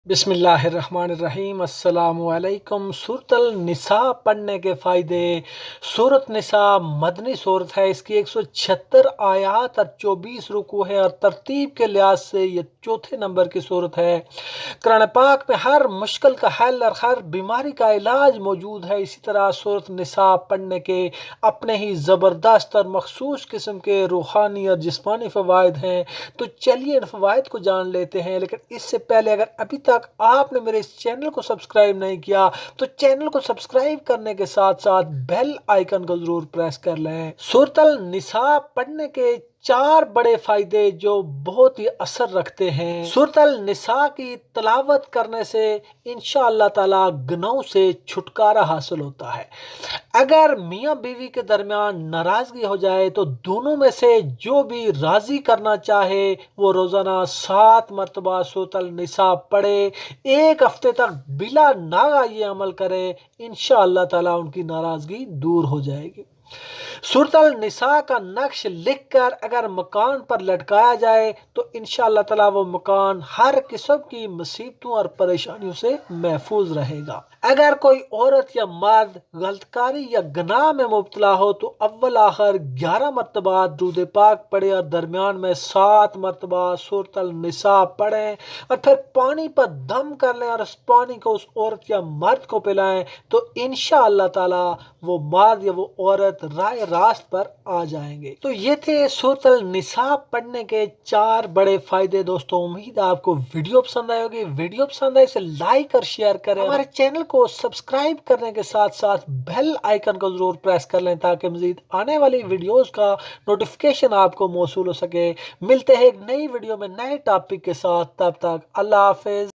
بسم اللہ الرحمن الرحیم۔ السلام علیکم۔ سورۃ النساء پڑھنے کے فائدے۔ سورۃ نساء مدنی سورت ہے۔ اس کی 176 آیات اور 24 رکوع ہے اور ترتیب کے لحاظ سے یہ چوتھے نمبر کی سورت ہے۔ قرآن پاک میں ہر مشکل کا حل اور ہر بیماری کا علاج موجود ہے۔ اسی طرح سورۃ نساء پڑھنے کے اپنے ہی زبردست اور مخصوص قسم کے روحانی اور جسمانی فوائد ہیں۔ تو چلیے ان فوائد کو جان لیتے ہیں، لیکن اس سے پہلے اگر ابھی تک آپ نے میرے اس چینل کو سبسکرائب نہیں کیا تو چینل کو سبسکرائب کرنے کے ساتھ ساتھ بیل آئیکن کو ضرور پریس کر لیں۔ سورۃ النساء پڑھنے کے 4 بڑے فائدے جو بہت ہی اثر رکھتے ہیں۔ سورۃ النساء کی تلاوت کرنے سے انشاءاللہ تعالی گناہوں سے چھٹکارا حاصل ہوتا ہے۔ اگر میاں بیوی کے درمیان ناراضگی ہو جائے تو دونوں میں سے جو بھی راضی کرنا چاہے وہ روزانہ 7 مرتبہ سورۃ النساء پڑھے، 1 ہفتے تک بلا ناغہ یہ عمل کرے، انشاءاللہ تعالی ان کی ناراضگی دور ہو جائے گی۔ سورۃ النساء کا نقش لکھ کر اگر مکان پر لٹکایا جائے تو انشاءاللہ تعالی وہ مکان ہر قسم کی مصیبتوں اور پریشانیوں سے محفوظ رہے گا۔ اگر کوئی عورت یا مرد غلط کاری یا گناہ میں مبتلا ہو تو اول آخر 11 مرتبہ درود پاک پڑھے اور درمیان میں 7 مرتبہ سورۃ النساء پڑھیں اور پھر پانی پر دم کر لیں اور اس پانی کو اس عورت یا مرد کو پلائیں تو انشاءاللہ تعالی وہ مرد یا وہ عورت راہ راست پر آ جائیں گے۔ تو یہ تھے سورۃ النساء پڑھنے کے 4 بڑے فائدے۔ دوستوں امید ہے آپ کو ویڈیو پسند آئے ہوگی۔ ویڈیو پسند آئے اسے لائک اور شیئر کریں۔ ہمارے چینل کو سبسکرائب کرنے کے ساتھ ساتھ بیل آئیکن کو ضرور پریس کر لیں تاکہ مزید آنے والی ویڈیوز کا نوٹیفیکیشن آپ کو موصول ہو سکے۔ ملتے ہیں ایک نئی ویڈیو میں نئے ٹاپک کے ساتھ، تب تک اللہ حافظ۔